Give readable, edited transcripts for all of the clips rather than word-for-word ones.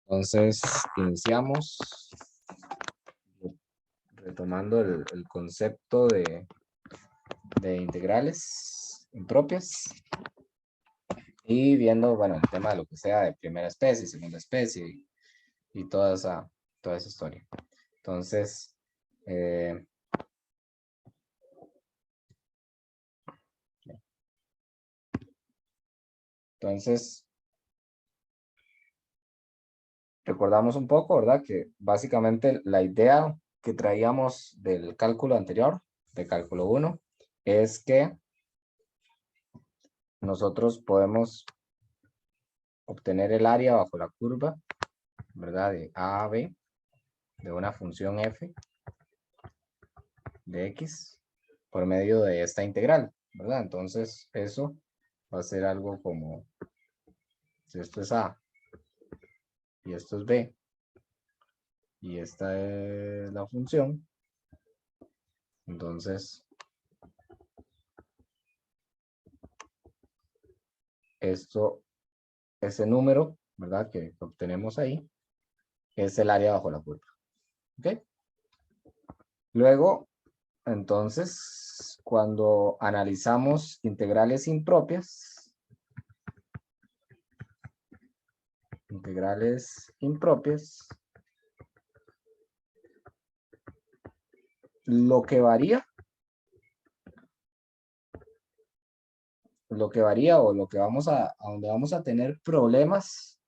Entonces, iniciamos retomando el concepto de integrales impropias y viendo, bueno, el tema de lo que sea de primera especie, segunda especie y toda esa historia. Entonces, recordamos un poco, ¿verdad? Que básicamente la idea que traíamos del cálculo anterior, de cálculo 1, es que nosotros podemos obtener el área bajo la curva, ¿verdad? De A a B, de una función f de x por medio de esta integral, ¿verdad? Entonces, eso va a ser algo como, si esto es A y esto es B, y esta es la función, entonces esto, ese número, ¿verdad? Que obtenemos ahí, es el área bajo la curva. ¿Ok? Luego, entonces, cuando analizamos integrales impropias, lo que varía o lo que a donde vamos a tener problemas,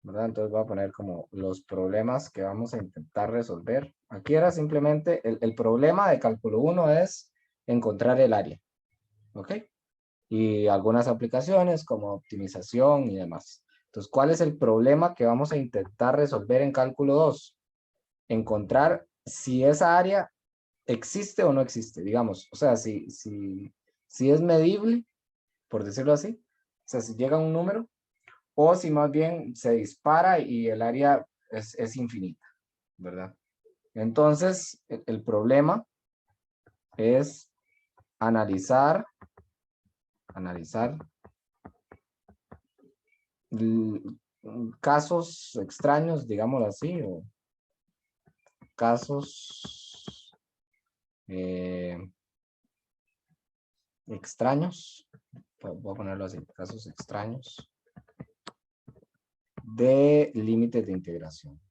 ¿verdad? Entonces voy a poner como los problemas que vamos a intentar resolver. Aquí era simplemente, el problema de cálculo 1 es encontrar el área, ¿ok? Y algunas aplicaciones como optimización y demás. Entonces, ¿cuál es el problema que vamos a intentar resolver en cálculo 2? Encontrar si esa área existe o no existe, digamos. O sea, si es medible, por decirlo así. O sea, si llega a un número, o si más bien se dispara y el área es infinita, ¿verdad? Entonces, el problema es analizar casos extraños, digámoslo así, o casos extraños, voy a ponerlo así, casos extraños de límites de integración.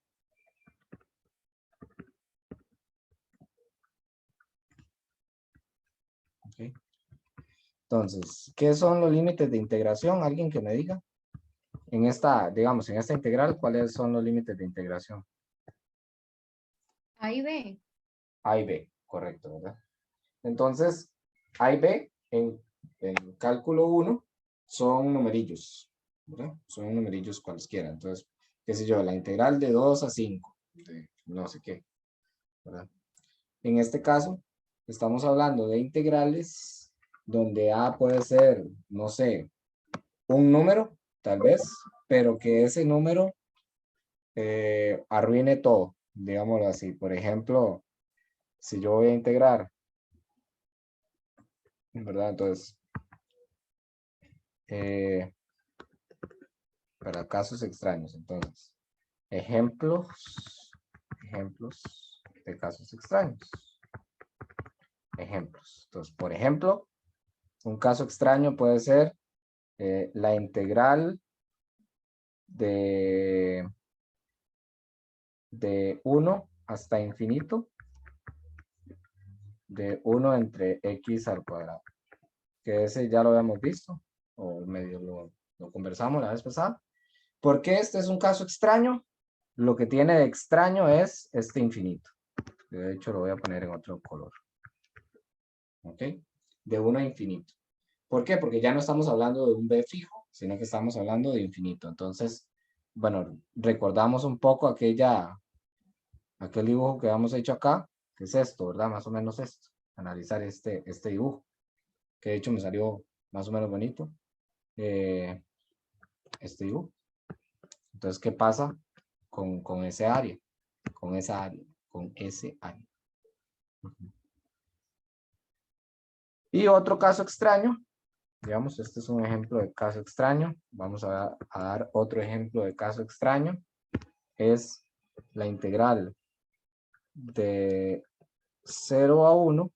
¿Okay? Entonces, ¿qué son los límites de integración? ¿Alguien que me diga? En esta, digamos, en esta integral, ¿cuáles son los límites de integración? A y B. A y B, correcto, ¿verdad? Entonces, A y B en cálculo 1 son numerillos, ¿verdad? Son numerillos cualesquiera. Entonces, qué sé yo, la integral de 2 a 5, de no sé qué, ¿verdad? En este caso, estamos hablando de integrales donde A puede ser, no sé, un número, tal vez, pero que ese número arruine todo, digámoslo así. Por ejemplo, si yo voy a integrar, ¿verdad? Entonces, para casos extraños, entonces, ejemplos de casos extraños. Ejemplos. Entonces, por ejemplo, un caso extraño puede ser la integral de 1 hasta infinito de 1 entre x al cuadrado. Que ese ya lo habíamos visto, o medio lo conversamos la vez pasada. ¿Por qué este es un caso extraño? Lo que tiene de extraño es este infinito. De hecho, lo voy a poner en otro color. ¿Ok? De 1 a infinito. ¿Por qué? Porque ya no estamos hablando de un b fijo, sino que estamos hablando de infinito. Entonces, bueno, recordamos un poco aquel dibujo que habíamos hecho acá, que es esto, ¿verdad? Más o menos esto. Analizar este dibujo, que de hecho me salió más o menos bonito. Este dibujo. Entonces, ¿qué pasa con ese área? Con esa área, con ese área. Y otro caso extraño, digamos, este es un ejemplo de caso extraño. Vamos a dar otro ejemplo de caso extraño. es la integral de 0 a 1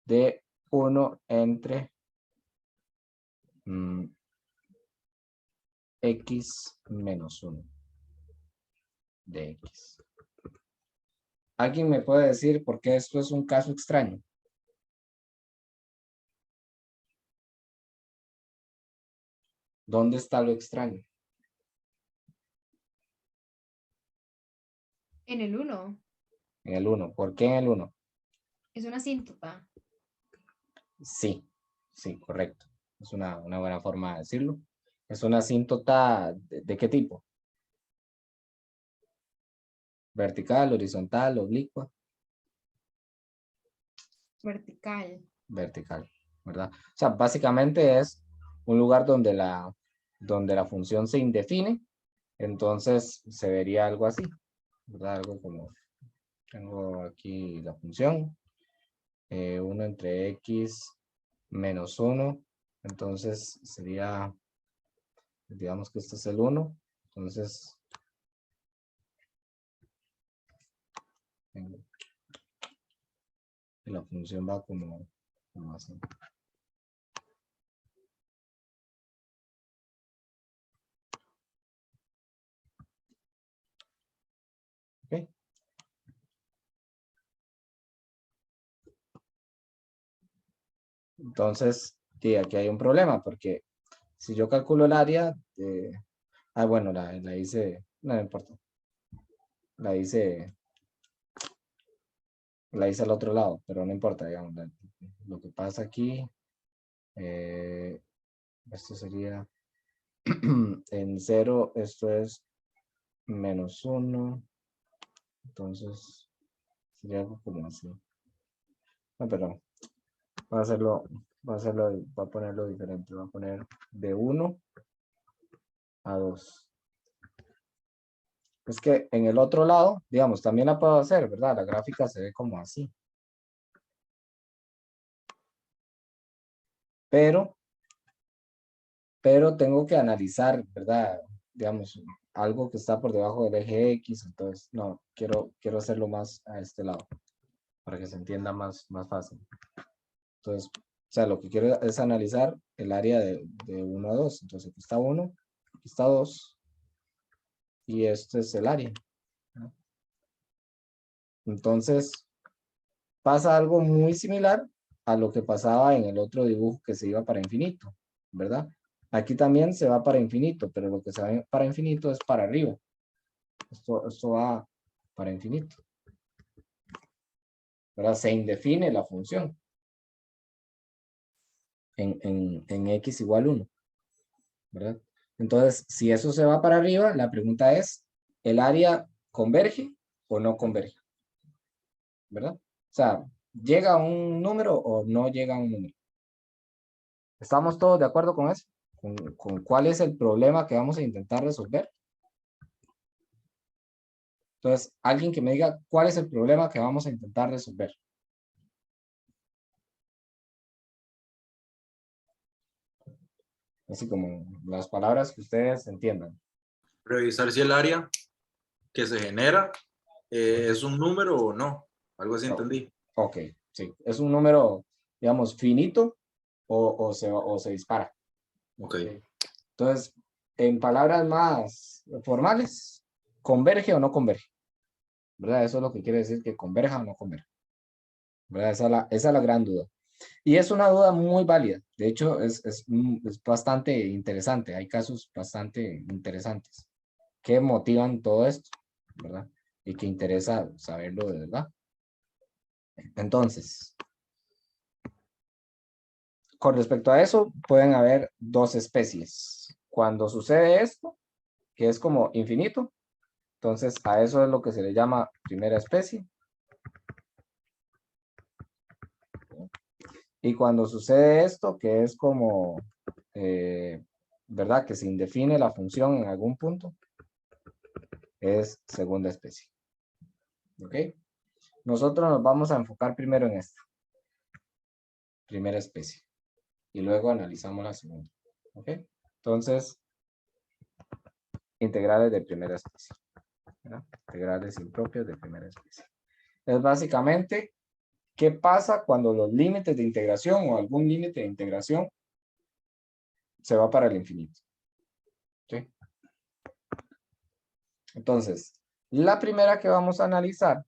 de 1 entre x menos 1 de x. ¿Alguien me puede decir por qué esto es un caso extraño? ¿Dónde está lo extraño? En el 1. En el 1. ¿Por qué en el 1? Es una asíntota. Sí, sí, correcto. Es una buena forma de decirlo. Es una asíntota ¿de qué tipo? Vertical, horizontal, oblicua. Vertical. Vertical, ¿verdad? O sea, básicamente es un lugar donde la función se indefine, entonces se vería algo así, ¿verdad? Algo como, tengo aquí la función, 1 entre x menos 1, entonces sería, digamos que este es el 1, entonces la función va como así. ¿Ok? Entonces, sí, aquí hay un problema, porque si yo calculo el área, bueno, la hice, no importa, la hice al otro lado, pero no importa, digamos, lo que pasa aquí, esto sería en 0, esto es menos 1, entonces sería algo como así. No, perdón, va a hacerlo, va a ponerlo diferente, va a poner de 1 a 2. Es que en el otro lado, digamos, también la puedo hacer, ¿verdad? La gráfica se ve como así. Pero tengo que analizar, ¿verdad? Digamos, algo que está por debajo del eje X, entonces, no, quiero hacerlo más a este lado, para que se entienda más fácil. Entonces, o sea, lo que quiero es analizar el área de 1 a 2. Entonces, aquí está 1, aquí está 2, y este es el área, ¿no? Entonces, pasa algo muy similar a lo que pasaba en el otro dibujo que se iba para infinito, ¿verdad? Aquí también se va para infinito, pero lo que se va para infinito es para arriba. Esto va para infinito, ¿verdad? Se indefine la función en x igual 1, ¿verdad? Entonces, si eso se va para arriba, la pregunta es, ¿el área converge o no converge? ¿Verdad? O sea, ¿llega a un número o no llega a un número? ¿Estamos todos de acuerdo con eso? ¿Con cuál es el problema que vamos a intentar resolver? Entonces, alguien que me diga cuál es el problema que vamos a intentar resolver. Así como las palabras que ustedes entiendan. Revisar si el área que se genera es un número o no. Algo así entendí. Ok, sí. Es un número, digamos, finito o se dispara. Ok. Entonces, en palabras más formales, ¿converge o no converge? ¿Verdad? Eso es lo que quiere decir que converja o no converja. ¿Verdad? Esa es la gran duda. Y es una duda muy válida. De hecho, es bastante interesante. Hay casos bastante interesantes que motivan todo esto, ¿verdad? Y que interesa saberlo de verdad. Entonces, con respecto a eso, pueden haber dos especies. Cuando sucede esto, que es como infinito, entonces a eso es lo que se le llama primera especie. Y cuando sucede esto, que es como, ¿verdad? Que se indefine la función en algún punto, es segunda especie. ¿Ok? Nosotros nos vamos a enfocar primero en esta, primera especie. Y luego analizamos la segunda. ¿Ok? Entonces, integrales de primera especie, ¿verdad? Integrales impropias de primera especie. Es básicamente, ¿qué pasa cuando los límites de integración o algún límite de integración se va para el infinito? ¿Sí? Entonces, la primera que vamos a analizar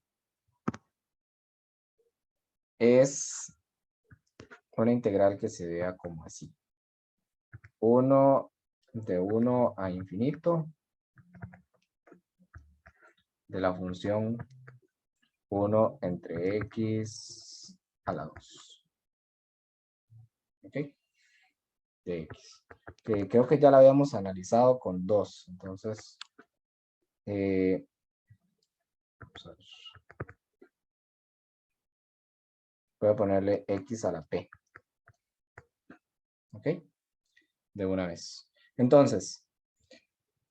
es una integral que se vea como así. 1 de 1 a infinito de la función 1 entre x a la 2. ¿Ok? De x. Que creo que ya la habíamos analizado con 2. Entonces, vamos a ver. Voy a ponerle x a la p. ¿Ok? De una vez. Entonces,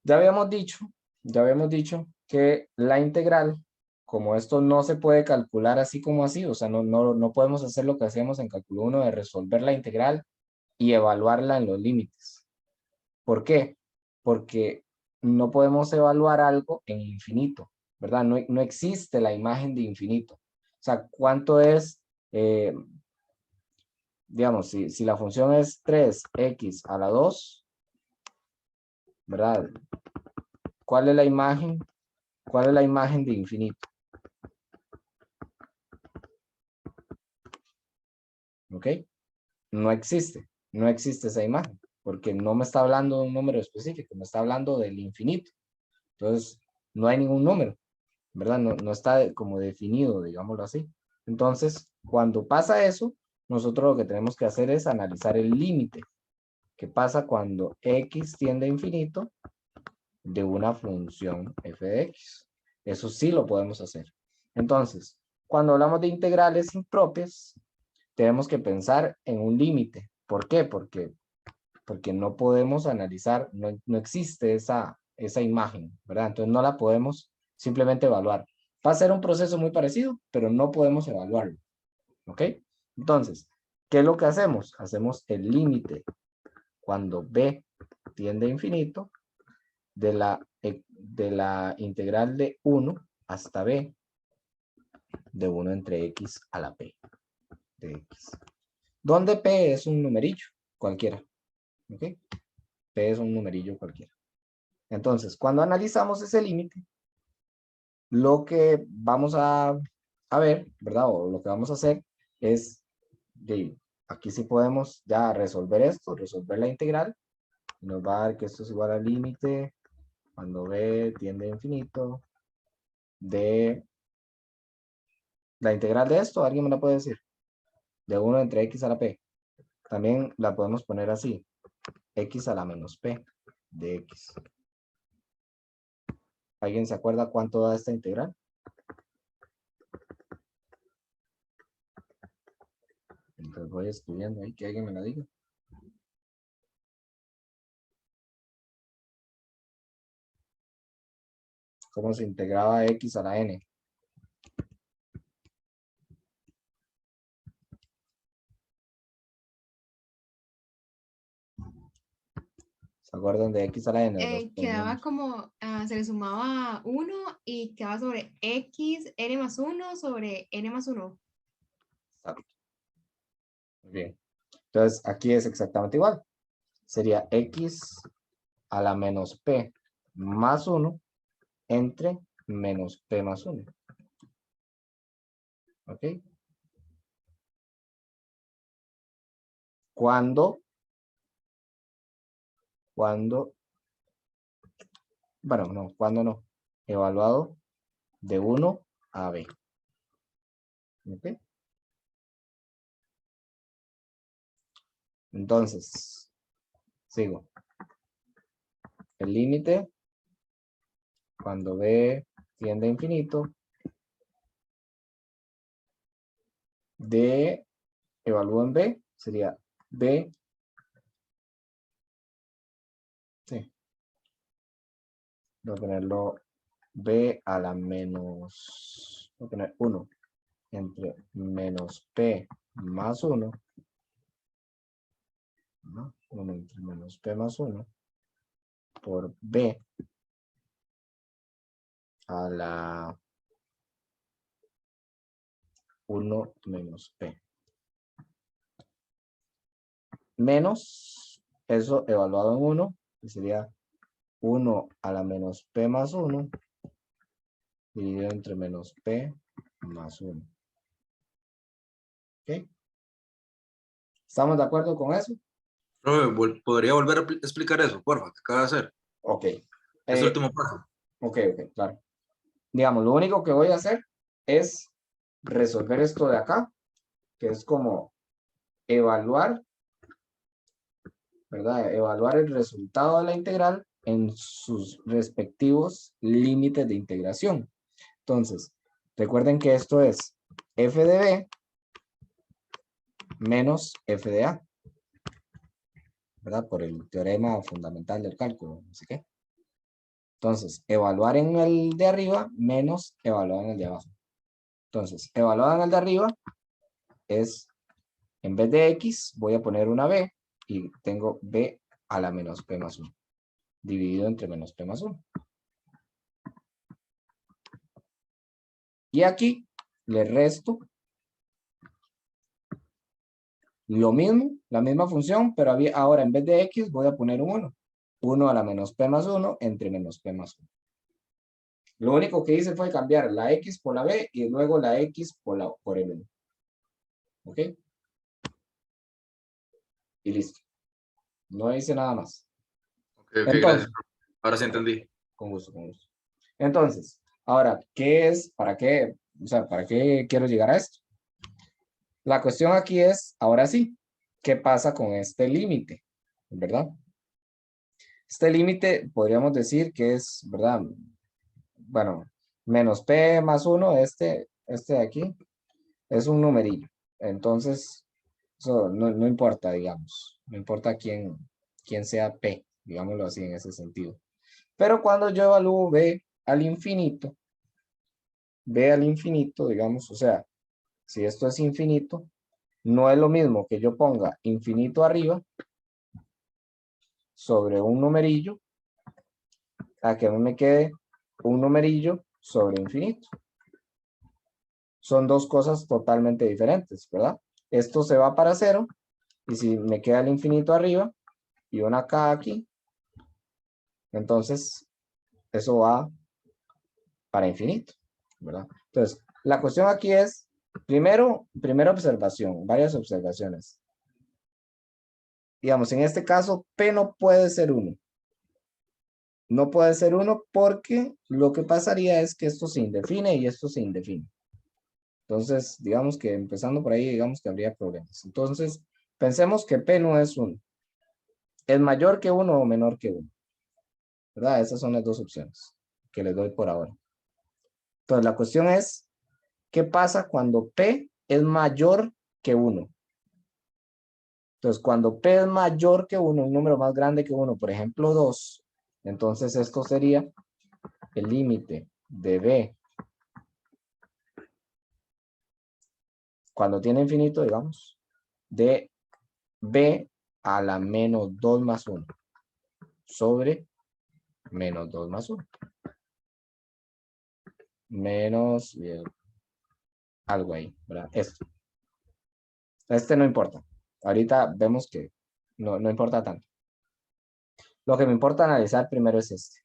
ya habíamos dicho que la integral, como esto no se puede calcular así como así, o sea, no podemos hacer lo que hacíamos en cálculo 1 de resolver la integral y evaluarla en los límites. ¿Por qué? Porque no podemos evaluar algo en infinito, ¿verdad? No existe la imagen de infinito. O sea, ¿cuánto es, digamos, si la función es 3x a la 2, ¿verdad? ¿Cuál es la imagen? ¿Cuál es la imagen de infinito? ¿Ok? No existe esa imagen, porque no me está hablando de un número específico, me está hablando del infinito. Entonces, no hay ningún número, ¿verdad? No está como definido, digámoslo así. Entonces, cuando pasa eso, nosotros lo que tenemos que hacer es analizar el límite. ¿Qué pasa cuando x tiende a infinito de una función f de x? Eso sí lo podemos hacer. Entonces, cuando hablamos de integrales impropias, tenemos que pensar en un límite. ¿Por qué? Porque no podemos analizar, no existe esa imagen, ¿verdad? Entonces no la podemos simplemente evaluar. Va a ser un proceso muy parecido, pero no podemos evaluarlo, ¿ok? Entonces, ¿qué es lo que hacemos? Hacemos el límite cuando b tiende a infinito de la integral de 1 hasta b de 1 entre x a la p de x. Donde p es un numerillo cualquiera, ¿ok? P es un numerillo cualquiera. Entonces, cuando analizamos ese límite, lo que vamos a ver, ¿verdad? O lo que vamos a hacer es, aquí sí podemos ya resolver esto, resolver la integral. Nos va a dar que esto es igual al límite cuando b tiende a infinito de la integral de esto. ¿Alguien me la puede decir? De 1 entre x a la p. También la podemos poner así, x a la menos p de x. ¿Alguien se acuerda cuánto da esta integral? Entonces voy escribiendo ahí, que alguien me la diga. ¿Cómo se integraba x a la n? ¿Se acuerdan de x a la n? Quedaba como, se le sumaba 1 y quedaba sobre x, n más 1 sobre n más 1. Exacto. Muy bien. Entonces, aquí es exactamente igual. Sería x a la menos p más 1 entre menos p más 1. ¿Ok? Cuando, bueno, no, cuando no. Evaluado de 1 a b. ¿Ok? Entonces, sigo. El límite, cuando b tiende a infinito, de evalúo en b, sería b, sí, voy a ponerlo b a la menos, voy a poner 1 entre menos p más 1, ¿no? 1 entre menos p más 1 por b a la 1 menos P. Menos eso evaluado en 1, que sería 1 a la menos P más 1, dividido entre menos P más 1. ¿Ok? ¿Estamos de acuerdo con eso? Profe, ¿podría volver a explicar eso, porfa? ¿Qué acaba de hacer? Ok. Ese último paso. Ok, claro. Digamos, lo único que voy a hacer es resolver esto de acá, que es como evaluar, ¿verdad? Evaluar el resultado de la integral en sus respectivos límites de integración. Entonces, recuerden que esto es f de b menos f de a, ¿verdad? Por el teorema fundamental del cálculo, no sé qué. Entonces, evaluar en el de arriba menos evaluar en el de abajo. Entonces, evaluar en el de arriba es, en vez de x, voy a poner una b y tengo b a la menos p más 1, dividido entre menos p más 1. Y aquí le resto lo mismo, la misma función, pero ahora en vez de x voy a poner un 1. 1 a la menos p más 1 entre menos p más 1. Lo único que hice fue cambiar la x por la b y luego la x por el 1. ¿Ok? Y listo. No hice nada más. Ok, ok, Entonces, gracias. Ahora sí entendí. con gusto, con gusto. Entonces, ahora, ¿qué es? ¿Para qué? O sea, ¿para qué quiero llegar a esto? La cuestión aquí es, ahora sí, ¿qué pasa con este límite? ¿Verdad? Este límite podríamos decir que es, ¿verdad? Bueno, menos p más 1, este de aquí, es un numerillo. Entonces, eso no importa, digamos. No importa quién sea p, digámoslo así en ese sentido. Pero cuando yo evalúo b al infinito, digamos, o sea, si esto es infinito, no es lo mismo que yo ponga infinito arriba sobre un numerillo a que a mí me quede un numerillo sobre infinito. Son dos cosas totalmente diferentes, ¿verdad? Esto se va para 0 y si me queda el infinito arriba y una k aquí, entonces eso va para infinito, ¿verdad? Entonces, la cuestión aquí es, primera observación, varias observaciones. Digamos, en este caso, P no puede ser 1. No puede ser 1 porque lo que pasaría es que esto se indefine y esto se indefine. Entonces, digamos que empezando por ahí, digamos que habría problemas. Entonces, pensemos que P no es 1. ¿Es mayor que 1 o menor que 1? ¿Verdad? Esas son las dos opciones que les doy por ahora. Entonces, la cuestión es, ¿qué pasa cuando P es mayor que 1? Entonces, cuando P es mayor que 1, un número más grande que 1, por ejemplo 2, entonces esto sería el límite de B cuando tiene infinito, digamos, de B a la menos 2 más 1 sobre menos 2 más 1. Menos algo ahí, ¿verdad? Esto. Este no importa. Ahorita vemos que no importa tanto. Lo que me importa analizar primero es este.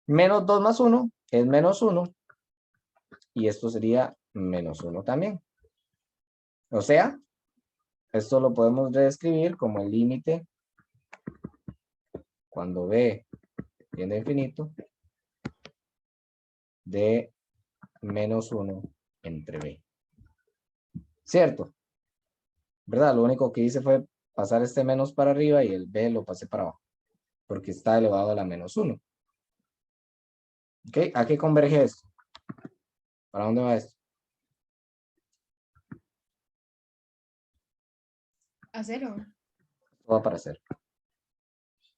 Menos 2 más 1 es menos 1. Y esto sería menos 1 también. O sea, esto lo podemos reescribir como el límite cuando b tiende a infinito de menos 1 entre b. ¿Cierto? ¿Verdad? Lo único que hice fue pasar este menos para arriba y el b lo pasé para abajo. Porque está elevado a la menos 1. ¿Ok? ¿A qué converge esto? ¿Para dónde va esto? A 0. Va para 0.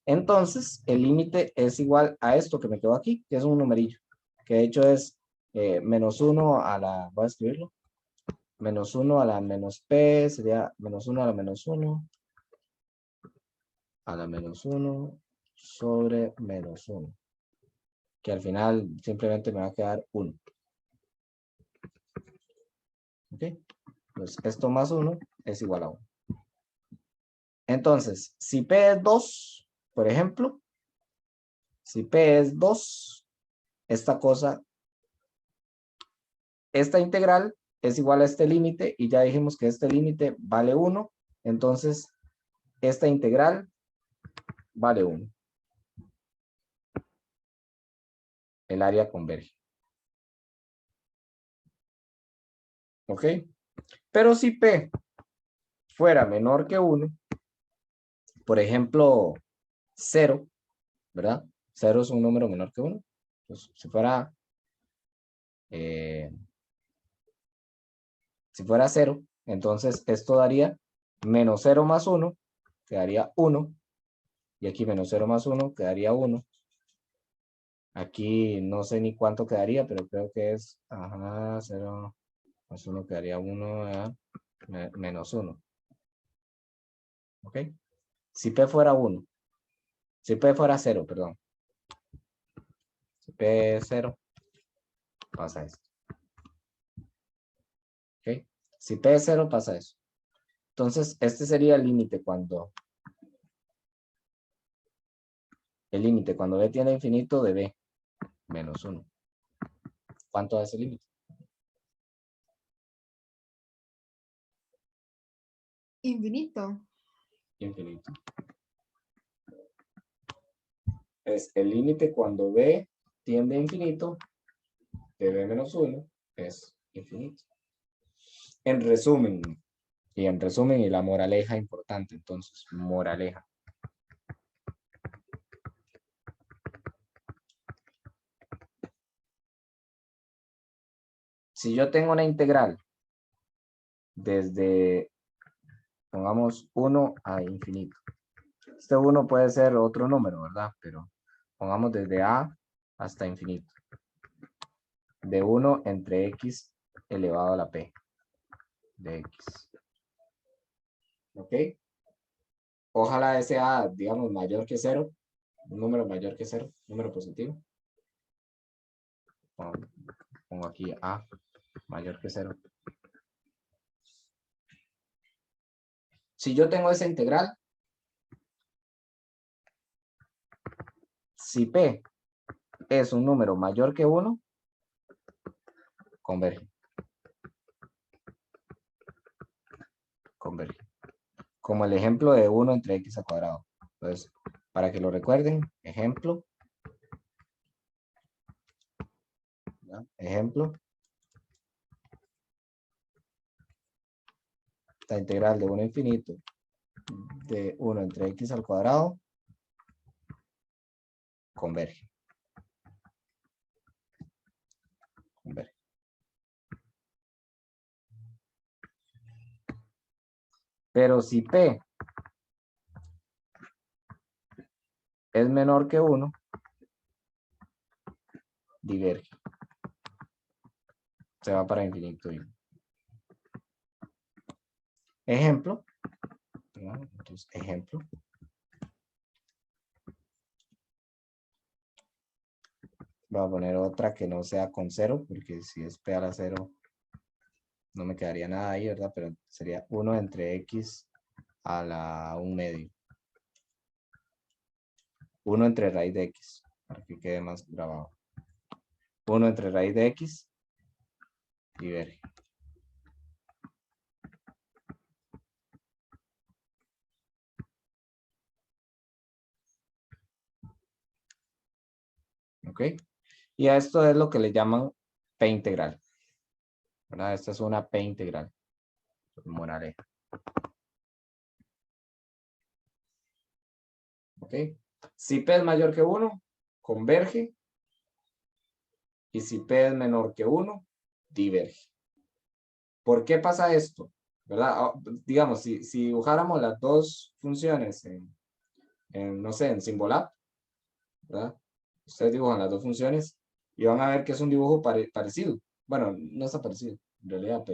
Entonces, el límite es igual a esto que me quedó aquí, que es un numerillo. Que de hecho es menos 1 a la... Voy a escribirlo. Menos 1 a la menos p sería menos 1 a la menos 1 a la menos 1 sobre menos 1. que al final simplemente me va a quedar 1. ¿Ok? Pues esto más 1 es igual a 1. Entonces, si P es 2, por ejemplo, si P es 2, esta integral es igual a este límite y ya dijimos que este límite vale 1. Entonces, esta integral vale 1. El área converge. ¿Ok? Pero si P fuera menor que 1, por ejemplo, 0, ¿verdad? 0 es un número menor que 1. Entonces, si fuera 0, entonces esto daría menos 0 más 1, quedaría 1. Y aquí menos 0 más 1 quedaría 1. Aquí no sé ni cuánto quedaría, pero creo que es 0 más 1 quedaría 1, menos 1. ¿Ok? Si P fuera 1, si P fuera 0, perdón. Si P es 0, pasa esto. ¿Ok? Si P es 0, pasa eso. Entonces, este sería el límite cuando B tiende a infinito de B menos 1. ¿Cuánto es el límite? Infinito. Infinito. Es el límite cuando B tiende a infinito de B menos 1 es infinito. En resumen, y la moraleja importante, entonces, moraleja. Si yo tengo una integral desde, pongamos 1 a infinito. Este 1 puede ser otro número, ¿verdad? Pero pongamos desde A hasta infinito. De 1 entre x elevado a la p de x. ¿Ok? Ojalá ese A, digamos, mayor que 0. Un número mayor que 0. Número positivo. Pongo aquí A mayor que 0. Si yo tengo esa integral, si P es un número mayor que 1, converge. Converge. Como el ejemplo de 1 entre x al cuadrado. Entonces, para que lo recuerden, ejemplo. ¿Ya? Ejemplo. La integral de 1 a infinito de 1 entre x al cuadrado converge. Converge. Pero si P es menor que 1, diverge. Se va para infinito. Ejemplo. Entonces, ejemplo. Voy a poner otra que no sea con 0, porque si es P a la 0, no me quedaría nada ahí, ¿verdad? Pero sería 1 entre x a la 1 medio. 1 entre raíz de x, para que quede más grabado. 1 entre raíz de x, diverge. ¿Ok? Y a esto es lo que le llaman P integral. ¿Verdad? Esta es una P integral. Moraleja. ¿Ok? Si P es mayor que 1, converge. Y si P es menor que 1, diverge. ¿Por qué pasa esto? ¿Verdad? Digamos, si dibujáramos las dos funciones no sé, en Symbolab, ¿verdad? Ustedes dibujan las dos funciones y van a ver que es un dibujo parecido. Bueno, no está parecido, en realidad,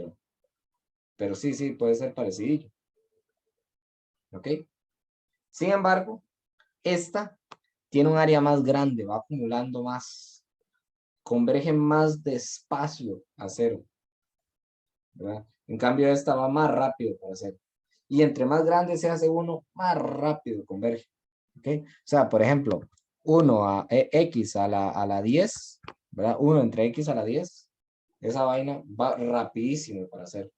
pero sí, puede ser parecido. ¿Ok? Sin embargo, esta tiene un área más grande, va acumulando más converge más despacio a 0, ¿verdad? En cambio, esta va más rápido para 0. Y entre más grande se hace 1, más rápido converge. ¿Ok? O sea, por ejemplo, 1 a x a la 10, ¿verdad? 1 entre x a la 10, esa vaina va rapidísimo para 0.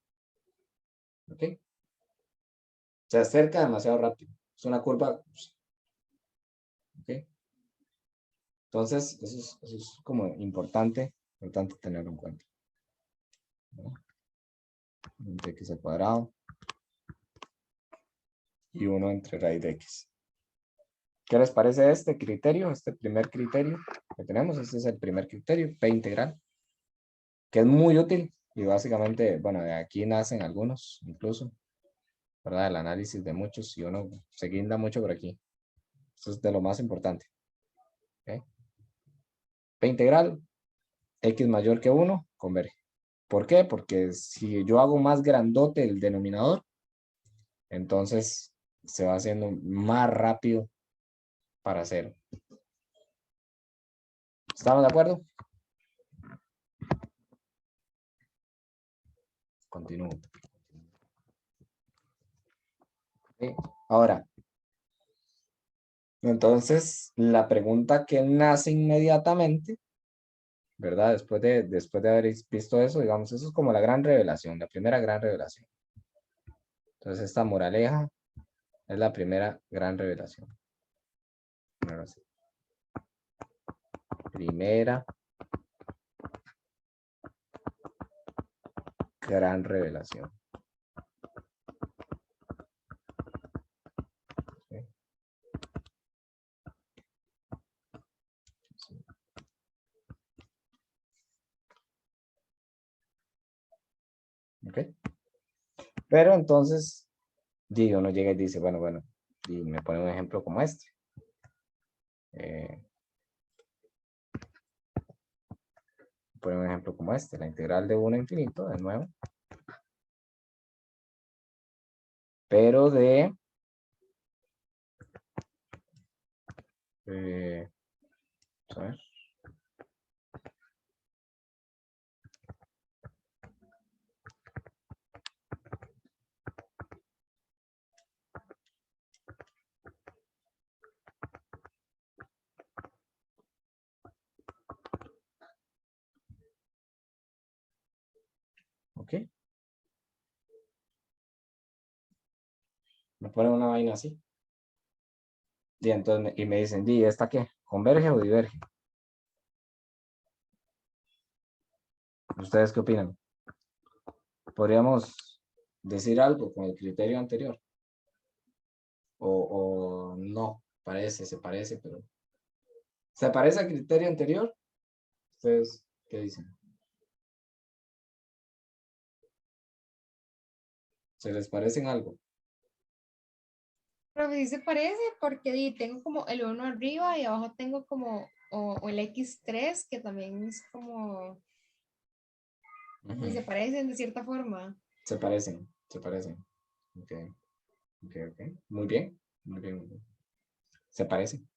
¿Ok? Se acerca demasiado rápido. Es una curva. ¿Ok? Entonces, eso es como importante tenerlo en cuenta. ¿No? Entre x al cuadrado y 1 entre raíz de x. ¿Qué les parece este criterio? Este primer criterio que tenemos. Este es el primer criterio, P integral, que es muy útil y básicamente, bueno, de aquí nacen algunos incluso, ¿verdad? El análisis de muchos y uno se guinda mucho por aquí. Eso es de lo más importante. ¿Okay? P integral, x mayor que 1, converge. ¿Por qué? Porque si yo hago más grandote el denominador, entonces se va haciendo más rápido para 0. ¿Estamos de acuerdo? Continúo. ¿Sí? Ahora, entonces la pregunta que nace inmediatamente, ¿verdad? Después de haber visto eso, digamos, eso es como la gran revelación, la primera gran revelación. Entonces esta moraleja es la primera gran revelación. Primera gran revelación. ¿Sí? ¿Ok? Pero entonces, uno llega y dice, bueno, y me pone un ejemplo como este. Pone un ejemplo como este, la integral de 1 a infinito, de nuevo. Pero de a ver. Ok. Me ponen una vaina así. Y entonces me dicen, ¿esta qué? ¿Converge o diverge? ¿Ustedes qué opinan? ¿Podríamos decir algo con el criterio anterior? O no, se parece, pero... ¿Se parece al criterio anterior? ¿Ustedes qué dicen? ¿Se les parece en algo? Pero sí se parece porque tengo como el 1 arriba y abajo tengo como o el X3 que también es como, y se parecen de cierta forma. Se parecen. Ok. Muy bien, muy bien, muy bien. Se parecen.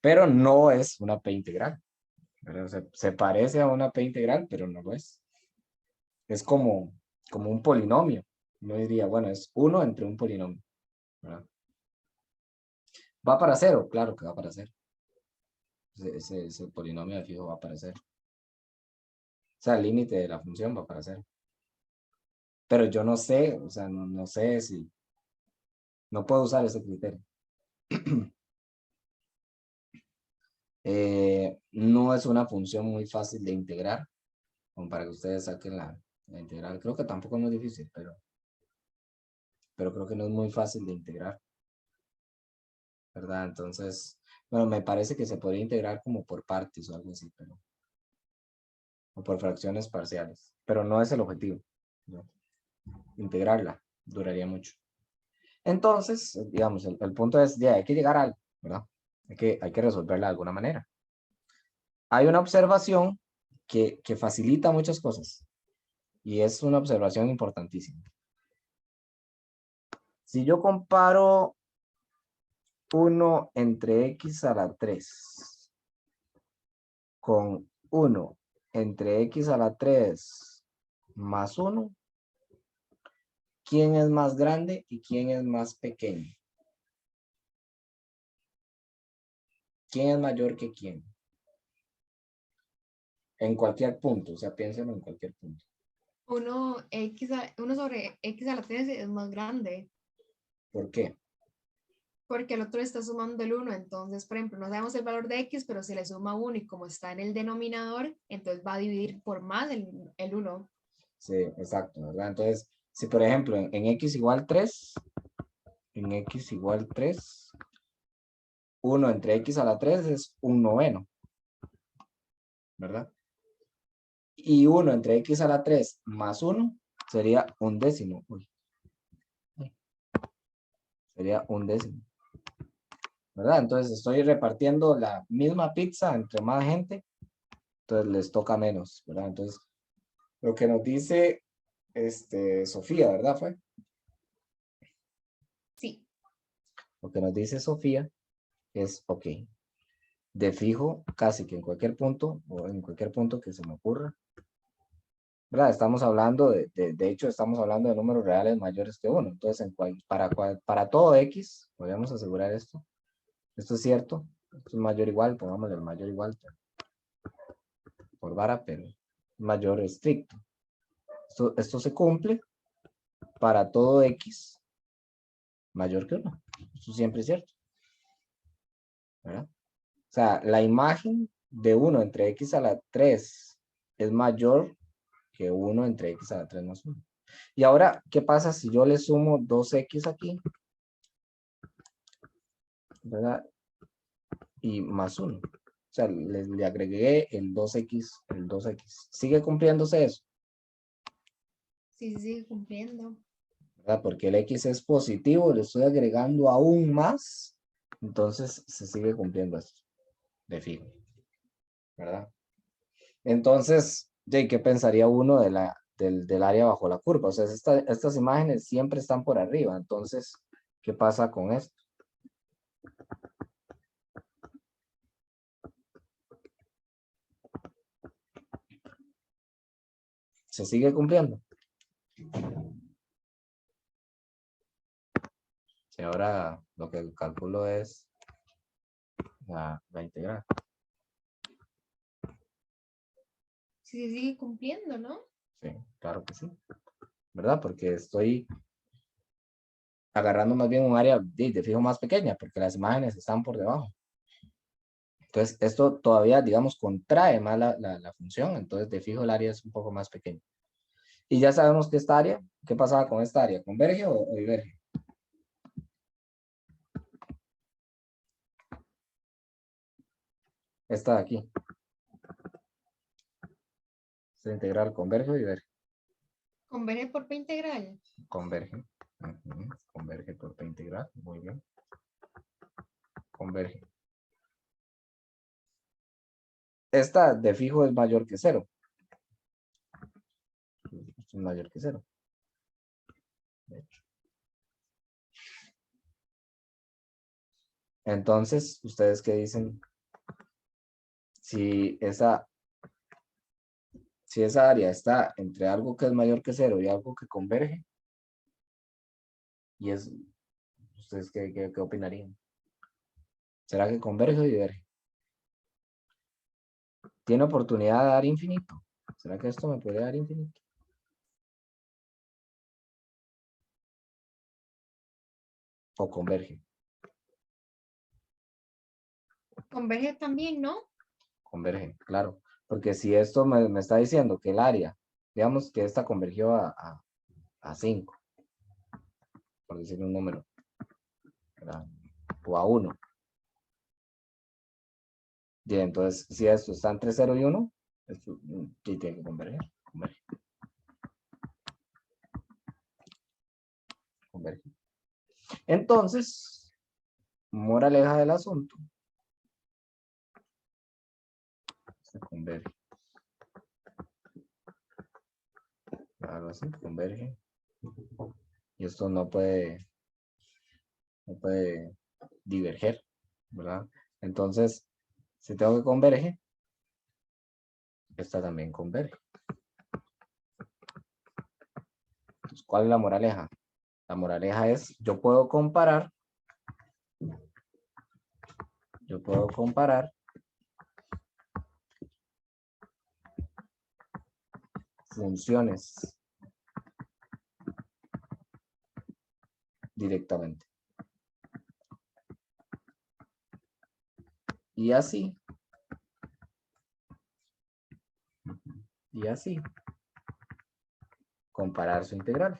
Pero no es una P integral. Se parece a una P integral, pero no lo es. Es como un polinomio. No diría, bueno, es 1 entre un polinomio. ¿Verdad? ¿Va para 0? Claro que va para 0. Ese polinomio de fijo va para 0. O sea, el límite de la función va para 0. Pero yo no sé, o sea, no sé si... No puedo usar ese criterio. No es una función muy fácil de integrar, como para que ustedes saquen la integral. Creo que tampoco es muy difícil, pero creo que no es muy fácil de integrar, ¿verdad? Entonces, bueno, me parece que se podría integrar como por partes o algo así, o por fracciones parciales, pero no es el objetivo, ¿no? Integrarla duraría mucho. Entonces, digamos, el punto es, ya, hay que llegar a algo, ¿verdad? Hay que resolverla de alguna manera. Hay una observación que facilita muchas cosas, y es una observación importantísima. Si yo comparo 1 entre x a la 3 con 1 entre x a la 3 más 1, ¿quién es más grande y quién es más pequeño? ¿Quién es mayor que quién? En cualquier punto, o sea, piénsenlo en cualquier punto. 1 sobre x a la 13 es más grande, ¿Por qué? porque el otro está sumando el 1. Entonces, por ejemplo, no sabemos el valor de x, pero se le suma 1 y como está en el denominador, entonces va a dividir por más el 1. Sí, exacto, ¿verdad? Entonces, si por ejemplo en x igual 3, en x igual 3, 1 entre x a la 3 es un noveno, ¿verdad? Y 1 entre x a la 3 más 1 sería un décimo. Uy. Sería un décimo, ¿verdad? Entonces estoy repartiendo la misma pizza entre más gente, entonces les toca menos, ¿verdad? Entonces, lo que nos dice Sofía, ¿verdad? Sí, Lo que nos dice Sofía es, ok, de fijo, casi que en cualquier punto, o en cualquier punto que se me ocurra, ¿verdad? Estamos hablando de hecho, estamos hablando de números reales mayores que 1. Entonces, para todo x, podríamos asegurar esto. Esto es cierto. Esto es mayor o igual, pongámosle el mayor o igual por vara, pero mayor estricto. Esto se cumple para todo x mayor que 1. Esto siempre es cierto, ¿verdad? O sea, la imagen de 1 entre x a la 3 es mayor que 1 entre x a la 3 más 1. Y ahora, ¿qué pasa si yo le sumo 2x aquí? ¿Verdad? Y más 1. O sea, le agregué el 2x, el 2x. ¿Sigue cumpliéndose eso? sí, sigue cumpliendo. ¿Verdad? Porque el x es positivo, le estoy agregando aún más, entonces se sigue cumpliendo esto, de fijo, ¿verdad? Entonces, ¿qué pensaría uno del área bajo la curva? O sea, estas imágenes siempre están por arriba, entonces, ¿qué pasa con esto? ¿Se sigue cumpliendo? Si ahora lo que calculo es la integral. Sí, sigue cumpliendo, ¿no? Sí, claro que sí, ¿verdad? Porque estoy agarrando más bien un área de fijo más pequeña, porque las imágenes están por debajo. Entonces, esto todavía, digamos, contrae más la función, entonces de fijo el área es un poco más pequeña. Y ya sabemos que esta área, ¿qué pasaba con esta área? ¿Converge o diverge? Esta de aquí. Esta integral converge o diverge. Converge por P integral. Converge. Converge por P integral. Muy bien. Converge. Esta de fijo es mayor que 0. Es mayor que 0. De hecho. Entonces, ¿ustedes qué dicen? Si esa área está entre algo que es mayor que 0 y algo que converge, y es, ¿ustedes qué opinarían? ¿Será que converge o diverge? ¿Tiene oportunidad de dar infinito? ¿Será que esto me puede dar infinito? ¿O converge? Converge también, ¿no? Converge, claro. Porque si esto me está diciendo que el área, digamos que esta convergió a 5, por decir un número, ¿verdad? O a 1. Y entonces, si esto está entre 0 y 1, esto sí tiene que converger. Converge. Converge. Entonces, moraleja del asunto, se converge. Algo así, converge. Y esto no puede diverger, ¿verdad? Entonces, si tengo que converge, esta también converge. Entonces, ¿cuál es la moraleja? La moraleja es, yo puedo comparar funciones directamente. Y así, comparar su integral.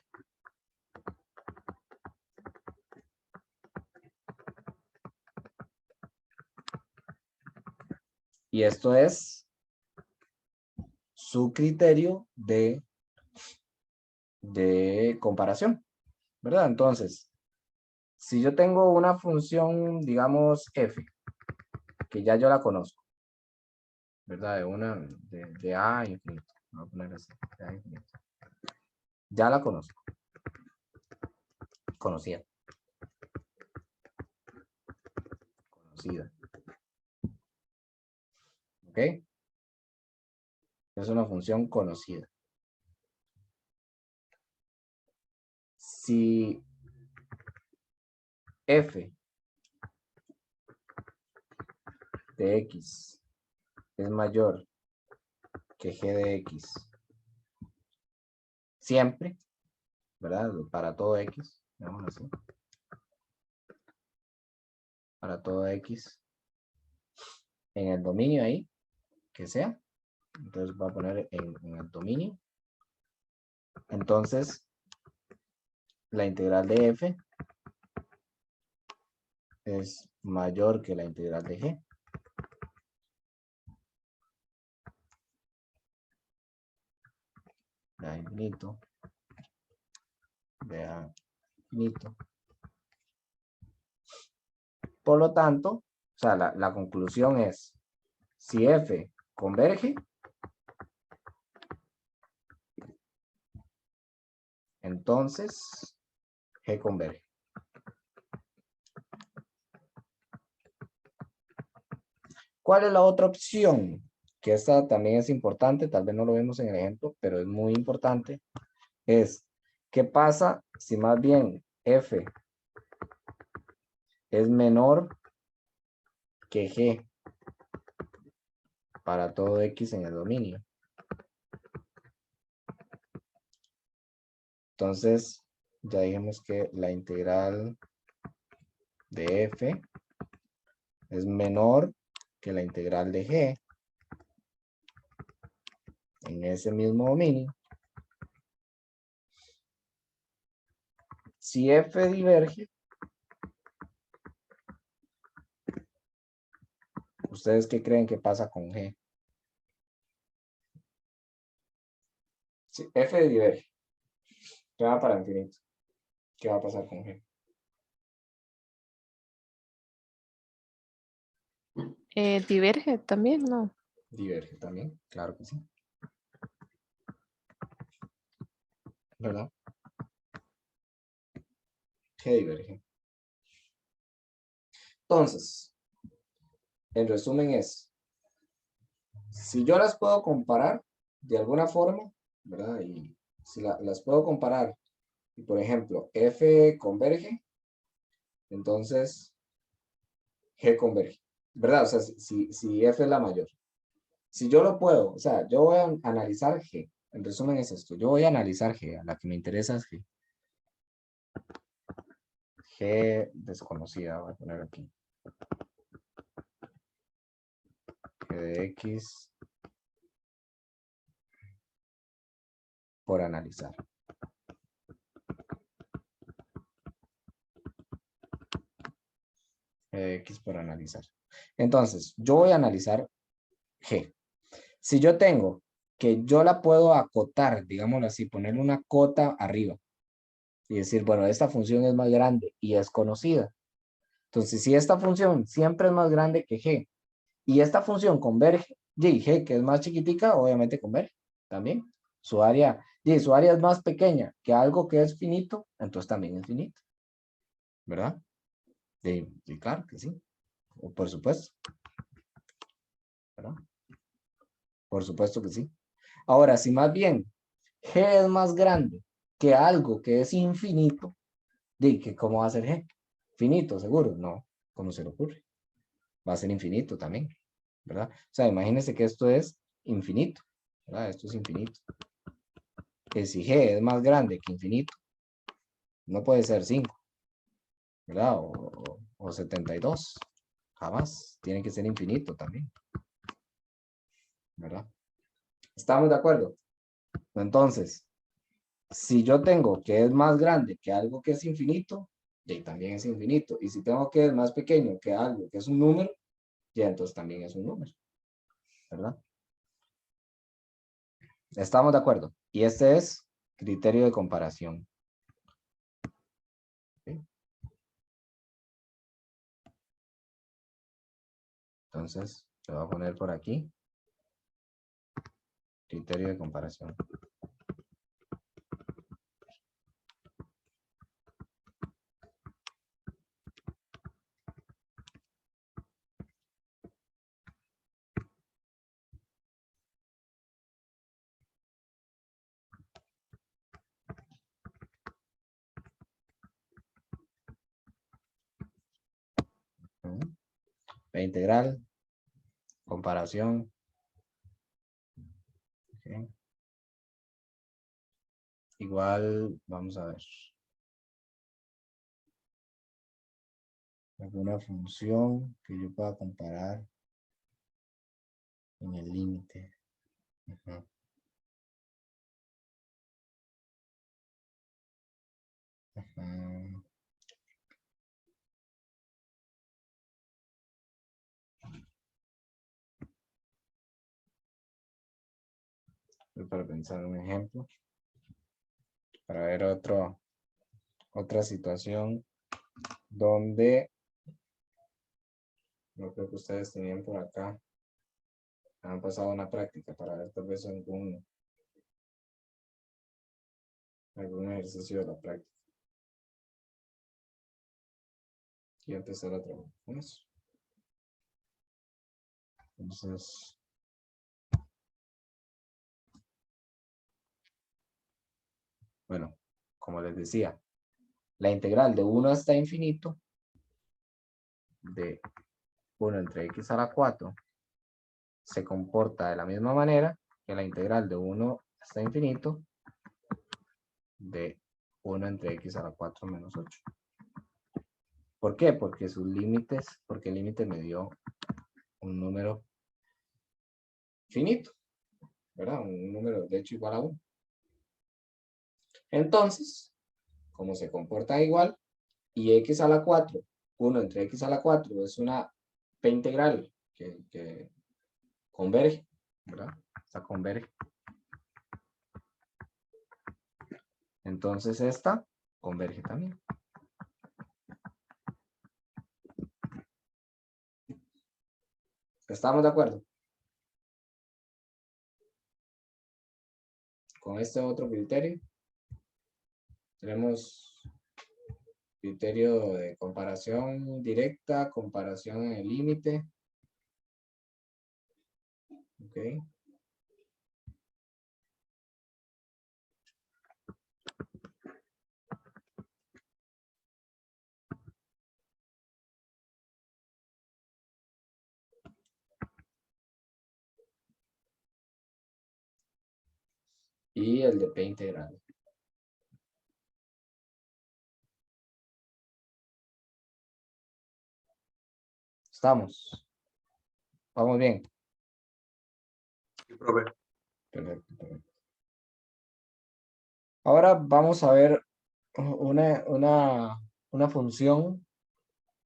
Y esto es su criterio de comparación, ¿verdad? Entonces, si yo tengo una función, digamos, f, que ya yo la conozco, ¿verdad? De a a infinito. Voy a poner así, de a a infinito. Ya la conozco. Conocida. ¿Ok? Es una función conocida. Si f de x es mayor que g de x siempre, ¿verdad? Para todo x, digamos así. Para todo x en el dominio ahí, que sea. Entonces voy a poner en el dominio. Entonces, la integral de f es mayor que la integral de g. De a infinito. De a infinito. Por lo tanto, o sea, la conclusión es, si f converge, entonces g converge. ¿Cuál es la otra opción? Que esta también es importante, tal vez no lo vemos en el ejemplo, pero es muy importante. Es, ¿qué pasa si más bien f es menor que g para todo x en el dominio? Entonces, ya dijimos que la integral de f es menor que la integral de g en ese mismo dominio. Si f diverge, ¿ustedes qué creen que pasa con g? Si f diverge, ¿qué va para infinito? ¿Qué va a pasar con g? Diverge también, ¿no? Diverge también, claro que sí. ¿Verdad? G diverge. Entonces, en resumen es, si yo las puedo comparar de alguna forma, ¿verdad? Y si las puedo comparar, y por ejemplo, f converge, entonces g converge, ¿verdad? O sea, si f es la mayor. Si yo lo puedo, o sea, yo voy a analizar g. En resumen es esto, yo voy a analizar g, a la que me interesa es g. G desconocida, voy a poner aquí. G de x por analizar. G de x por analizar. Entonces, yo voy a analizar g. Si yo tengo que yo la puedo acotar, digámoslo así, ponerle una cota arriba y decir, bueno, esta función es más grande y es conocida. Entonces, si esta función siempre es más grande que g y esta función converge, y g, que es más chiquitica, obviamente converge también. Su área es más pequeña que algo que es finito, entonces también es finito. ¿Verdad? Claro que sí. Por supuesto. ¿Verdad? Por supuesto que sí. Ahora, si más bien G es más grande que algo que es infinito, di que ¿cómo va a ser G? Finito, seguro. No, ¿cómo se le ocurre? Va a ser infinito también, ¿verdad? O sea, imagínense que esto es infinito, ¿verdad? Esto es infinito. Que si G es más grande que infinito, no puede ser 5, ¿verdad? O 72. Jamás. Tiene que ser infinito también, ¿verdad? ¿Estamos de acuerdo? Entonces, si yo tengo que es más grande que algo que es infinito, ya también es infinito. Y si tengo que es más pequeño que algo que es un número, ya entonces también es un número, ¿verdad? ¿Estamos de acuerdo? Y este es criterio de comparación. ¿Sí? Entonces, lo voy a poner por aquí. Criterio de comparación. La integral, comparación. Okay. Igual, vamos a ver. Alguna función que yo pueda comparar en el límite. Uh-huh. Uh-huh. Para pensar un ejemplo. Para ver otra situación donde no creo que ustedes tenían por acá. Han pasado una práctica para ver tal vez algún ejercicio de la práctica. Y empezar a trabajar con eso. Entonces, bueno, como les decía, la integral de 1 hasta infinito de 1 entre x a la 4 se comporta de la misma manera que la integral de 1 hasta infinito de 1 entre x a la 4 menos 8. ¿Por qué? Porque sus límites, porque el límite me dio un número finito, ¿verdad? Un número de hecho igual a 1. Entonces, como se comporta igual, y x a la 4, 1 entre x a la 4 es una p integral que converge, ¿verdad? Esta converge. Entonces esta converge también. ¿Estamos de acuerdo? Con este otro criterio. Tenemos criterio de comparación directa, comparación en el límite. Ok. Y el de p integral. ¿Estamos? ¿Vamos bien? Sí, profe. Perfecto, perfecto. Ahora vamos a ver una función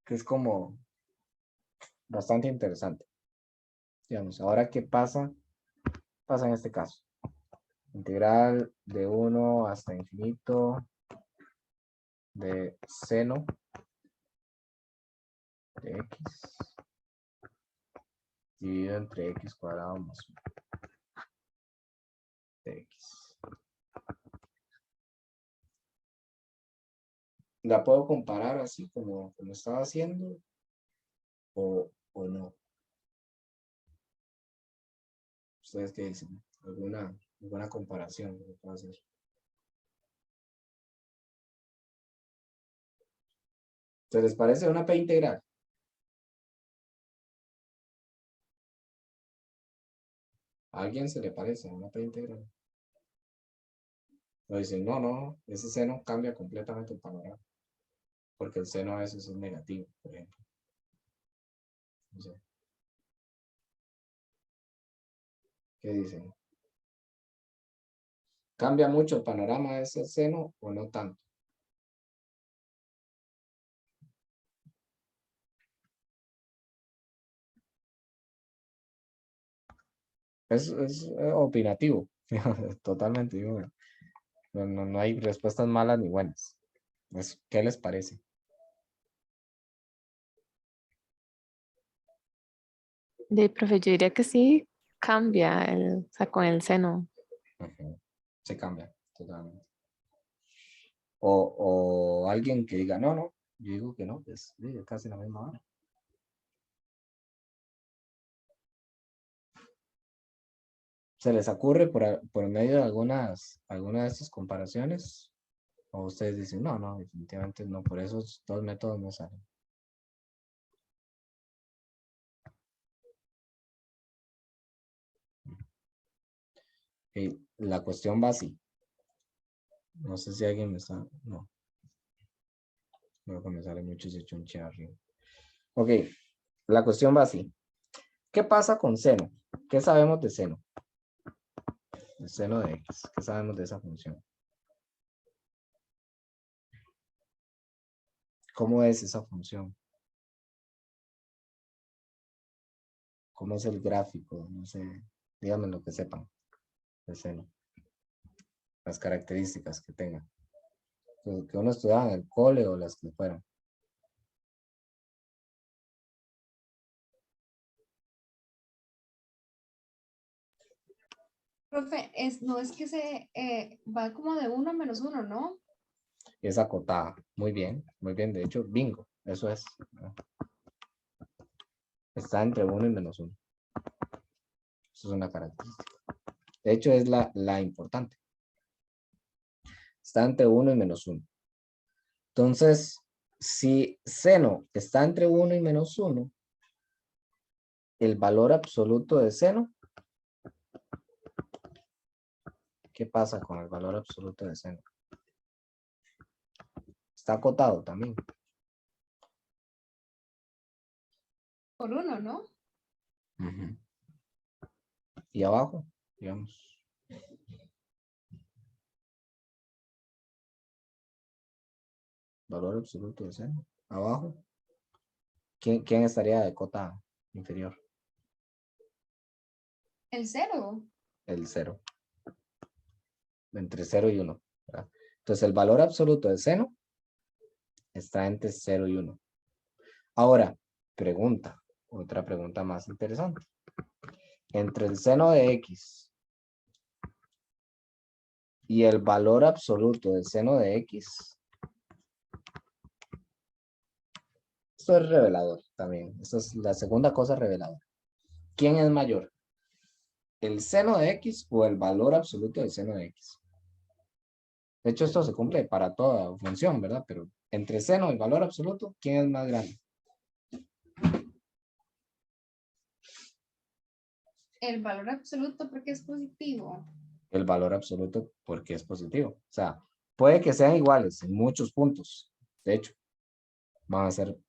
que es como bastante interesante. Digamos, ahora qué pasa en este caso. Integral de 1 hasta infinito de seno de x dividido entre x cuadrado más 1 de x. ¿La puedo comparar así como estaba haciendo o no? ¿Ustedes qué dicen? ¿Alguna comparación que puedo hacer? ¿Se les parece una P integral? ¿A alguien se le parece una P integral? O dicen, no, ese seno cambia completamente el panorama. Porque el seno a veces es negativo, por ejemplo. No sé. ¿Qué dicen? ¿Cambia mucho el panorama de ese seno o no tanto? Es opinativo, totalmente. Digo, no hay respuestas malas ni buenas. ¿Qué les parece? Profe, yo diría que sí cambia o sea, con el seno. Ujú. Se cambia totalmente. O alguien que diga, no, yo digo que no, pues sí, es casi la misma hora. ¿Se les ocurre por medio de alguna de estas comparaciones? ¿O ustedes dicen, no, definitivamente no, por esos dos métodos no salen? La cuestión va así. No sé si alguien me está... No. Creo que me sale mucho ese chunche arriba. Ok, la cuestión va así. ¿Qué pasa con seno? ¿Qué sabemos de seno? El seno de x. ¿Qué sabemos de esa función? ¿Cómo es esa función? ¿Cómo es el gráfico? No sé. Díganme lo que sepan del seno. Las características que tenga. Que uno estudiaba en el cole o las que fueran. Profe, no es que se va como de 1 a -1, ¿no? Es acotada. Muy bien. De hecho, bingo. Eso es. Está entre 1 y -1. Eso es una característica. De hecho, es la importante. Está entre 1 y -1. Entonces, si seno está entre 1 y -1, el valor absoluto de seno, ¿qué pasa con el valor absoluto de seno? Está acotado también. Por 1, ¿no? Uh-huh. Y abajo, digamos. Valor absoluto de seno. Abajo. ¿Quién estaría de cota inferior? El 0. El 0. Entre 0 y 1. ¿Verdad? Entonces, el valor absoluto de seno está entre 0 y 1. Ahora, pregunta. Otra pregunta más interesante. Entre el seno de x y el valor absoluto del seno de x. Esto es revelador también. Esta es la segunda cosa reveladora. ¿Quién es mayor? ¿El seno de x o el valor absoluto del seno de x? De hecho, esto se cumple para toda función, ¿verdad? Pero entre seno y valor absoluto, ¿quién es más grande? El valor absoluto porque es positivo. El valor absoluto porque es positivo. O sea, puede que sean iguales en muchos puntos. De hecho, van a ser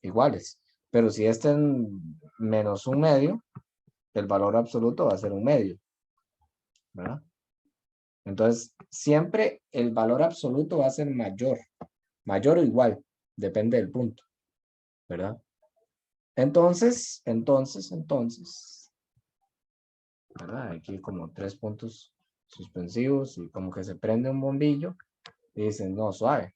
iguales. Pero si este es menos un medio, el valor absoluto va a ser un medio. ¿Verdad? Entonces, siempre el valor absoluto va a ser mayor o igual, depende del punto, ¿verdad? Entonces, ¿verdad? Aquí como 3 puntos suspensivos y como que se prende un bombillo y dicen, no, suave.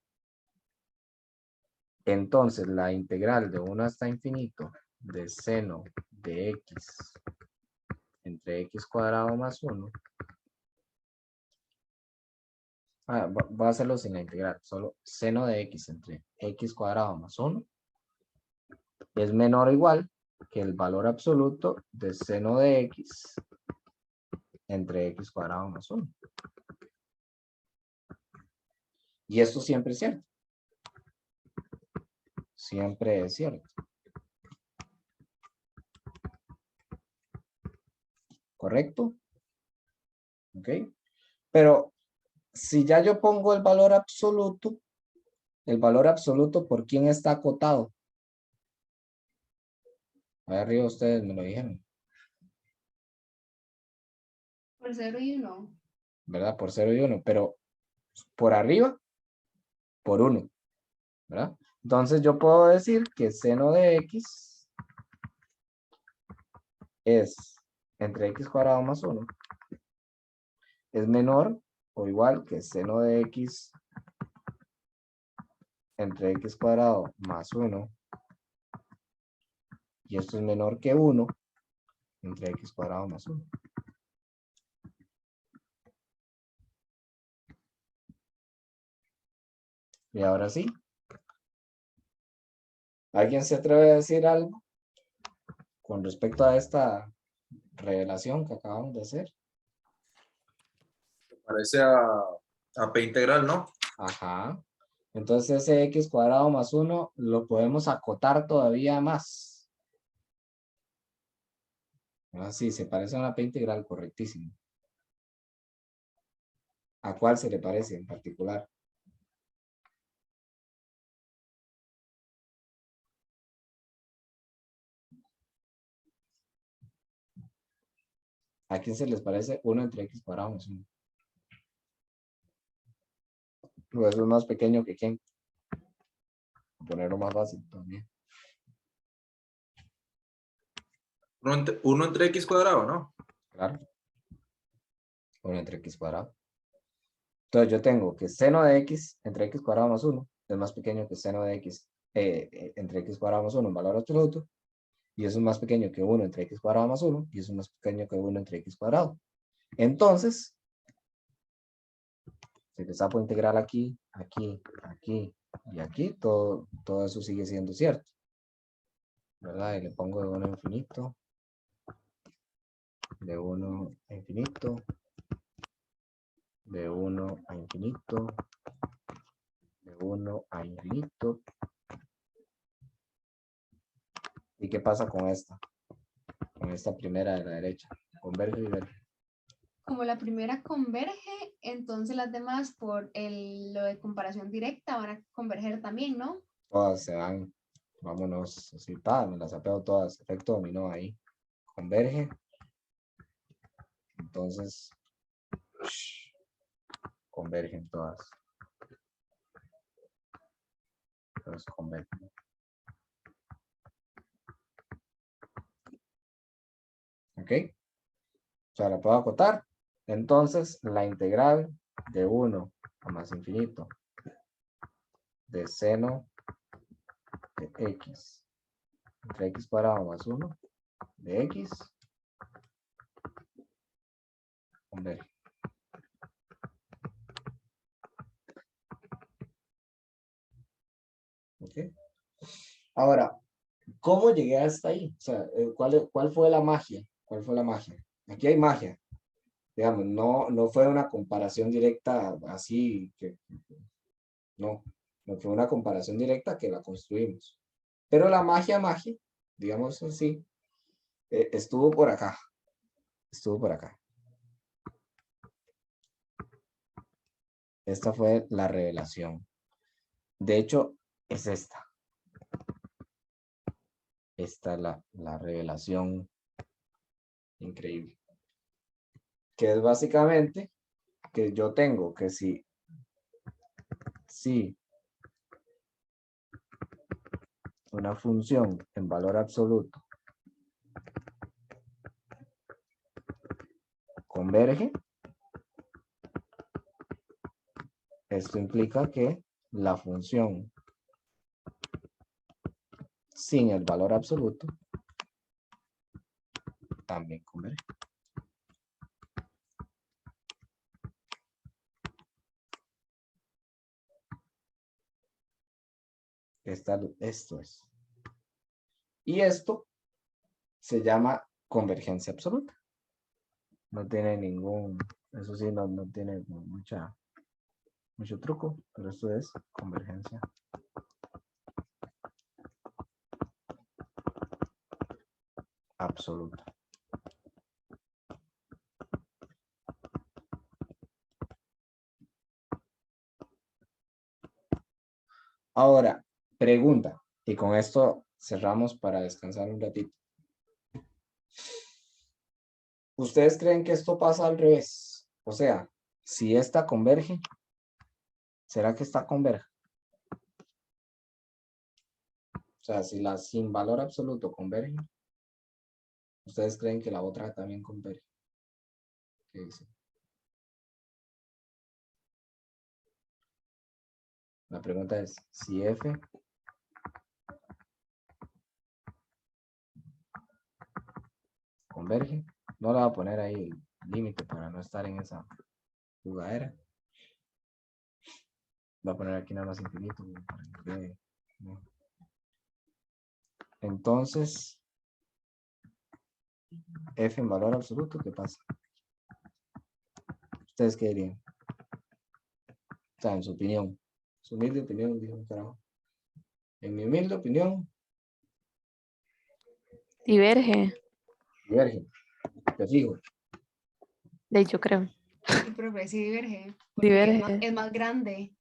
Entonces, la integral de 1 hasta infinito de seno de x entre x cuadrado más 1. Voy a hacerlo sin la integral, solo seno de x entre x cuadrado más 1 es menor o igual que el valor absoluto de seno de x entre x cuadrado más 1. Y esto siempre es cierto. Siempre es cierto. ¿Correcto? ¿Ok? Pero si ya yo pongo el valor absoluto, ¿por quién está acotado? Ahí arriba ustedes me lo dijeron. Por 0 y 1. ¿Verdad? Por 0 y 1. Pero por arriba, por 1. ¿Verdad? Entonces yo puedo decir que seno de x es entre x cuadrado más 1 es menor o igual que seno de x entre x cuadrado más 1 y esto es menor que 1 entre x cuadrado más 1. Y ahora sí. ¿Alguien se atreve a decir algo con respecto a esta revelación que acabamos de hacer? Parece a P integral, ¿no? Ajá. Entonces ese x cuadrado más 1 lo podemos acotar todavía más. Así, se parece a una P integral, correctísimo. ¿A cuál se le parece en particular? ¿A quién se les parece 1 entre x cuadrado más 1? Pues eso es más pequeño que quién. Ponerlo más fácil también. 1 entre x cuadrado, ¿no? Claro. 1 entre x cuadrado. Entonces yo tengo que seno de x entre x cuadrado más 1 es más pequeño que seno de x entre x cuadrado más 1 en valor absoluto. Y eso es más pequeño que 1 entre x cuadrado más 1. Y eso es más pequeño que 1 entre x cuadrado. Entonces, si le saco integral aquí, aquí, aquí y aquí, todo eso sigue siendo cierto. ¿Verdad? Y le pongo de 1 a infinito. De 1 a infinito. De 1 a infinito. De 1 a infinito. ¿Y qué pasa con esta? Con esta primera de la derecha. Converge y diverge. Como la primera converge, entonces las demás por lo de comparación directa van a converger también, ¿no? Todas se van. Vámonos así, me las apego todas. Efecto dominó ahí. Converge. Entonces, convergen todas. Entonces, convergen. ¿Ok? O sea, la puedo acotar. Entonces, la integral de 1 a más infinito de seno de x entre x cuadrado más 1 de x converge. ¿Ok? Ahora, ¿cómo llegué hasta ahí? O sea, ¿cuál fue la magia? ¿Cuál fue la magia? Aquí hay magia. Digamos, no fue una comparación directa así, no fue una comparación directa que la construimos. Pero la magia, digamos así, estuvo por acá. Estuvo por acá. Esta fue la revelación. De hecho, es esta. Esta es la revelación increíble. Que es básicamente que yo tengo que si una función en valor absoluto converge, esto implica que la función sin el valor absoluto también converge. Esto es. Y esto se llama convergencia absoluta. No tiene ningún, eso sí, no tiene mucho truco, pero esto es convergencia absoluta. Ahora, pregunta, y con esto cerramos para descansar un ratito. ¿Ustedes creen que esto pasa al revés? O sea, si esta converge, ¿será que esta converge? O sea, si la sin valor absoluto converge, ¿ustedes creen que la otra también converge? ¿Qué dicen? La pregunta es, si F converge, no le voy a poner ahí el límite para no estar en esa jugadera. Voy a poner aquí nada más infinito para que quede, ¿no? Entonces, F en valor absoluto, ¿qué pasa? ¿Ustedes qué dirían? O sea, en su opinión. Su humilde opinión, dijo un carajo. En mi humilde opinión, Diverge. diverge. Te fijo. De yo creo. Sí, profe, sí diverge. Porque Diverge. es más grande.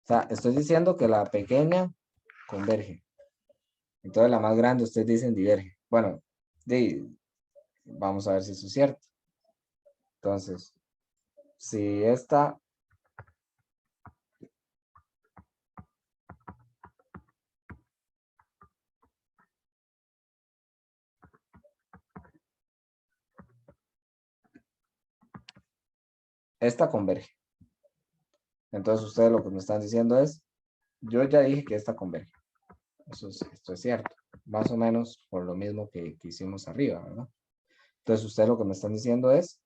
O sea, estoy diciendo que la pequeña converge. Entonces la más grande ustedes dicen diverge. Bueno, vamos a ver si eso es cierto. Entonces, si esta converge. Entonces ustedes lo que me están diciendo es, yo ya dije que esta converge. Esto es cierto. Más o menos por lo mismo que hicimos arriba, ¿verdad? Entonces ustedes lo que me están diciendo es,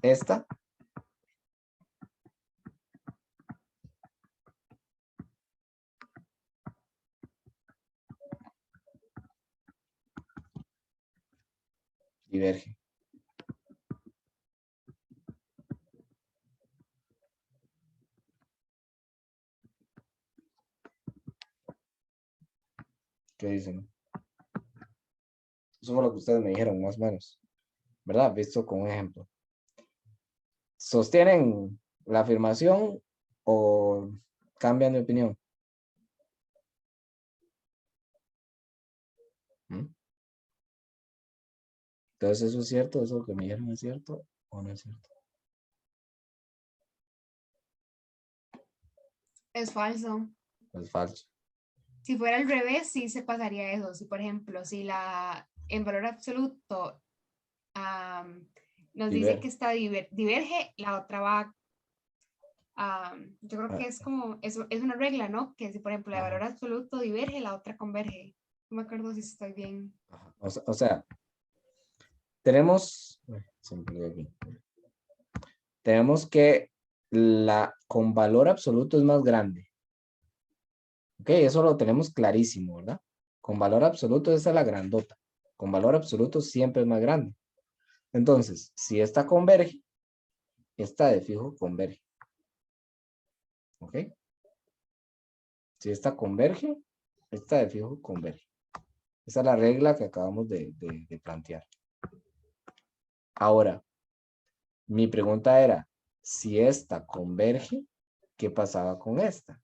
esta diverge. ¿Qué dicen? Eso fue lo que ustedes me dijeron, más o menos. ¿Verdad? Visto con un ejemplo. ¿Sostienen la afirmación o cambian de opinión? ¿Mm? Entonces, ¿eso es cierto? ¿Eso que me dijeron es cierto o no es cierto? Es falso. Es falso. Si fuera al revés, sí se pasaría eso. Si, por ejemplo, si en valor absoluto nos dice que esta diverge, la otra va. Yo creo que es como, es una regla, ¿no? Que si, por ejemplo, el valor absoluto diverge, la otra converge. No me acuerdo si estoy bien. O sea, tenemos que con valor absoluto es más grande. Ok, eso lo tenemos clarísimo, ¿verdad? Con valor absoluto esa es la grandota. Con valor absoluto siempre es más grande. Entonces, si esta converge, esta de fijo converge. ¿Ok? Si esta converge, esta de fijo converge. Esa es la regla que acabamos de plantear. Ahora, mi pregunta era, si esta converge, ¿qué pasaba con esta?